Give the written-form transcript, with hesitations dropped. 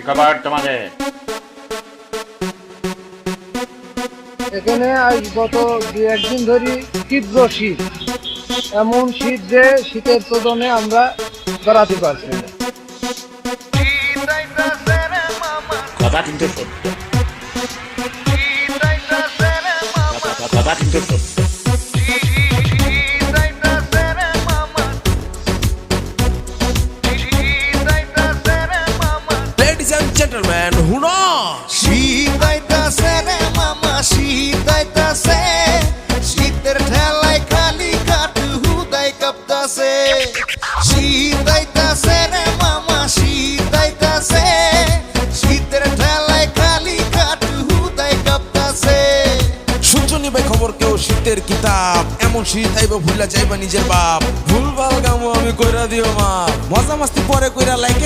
খবর তোমাদের? এখানে আজ গত 2-1 দিন ধরে তীব্র শীত, এমন শীত যে শীতের তোদনে আমরা বেড়াতে পারছি না। কথা কিন্তু সত্য, কথা কিন্তু সত্য। Ladies and gentlemen, হুনো শীত আইতাছে রে মামা, শীত আইতাছে, শীতের ঠেলায় খালি কাঠ হুদাই কাঁপতাছে। শীত আইতাছে রে মামা, শীত আইতাছে, শীতের ঠেলায় খালি কাঠ হুদাই কাঁপতাছে। শুনছো নিবে খবর কেউ শীতের কিতাব, এমন শীত আইব ভুলা যাইবা নিজের বাপ। ভুলভাল কামো আমি কইরা দিও মা, মজা মাস্তি পরে কইরা লাইকে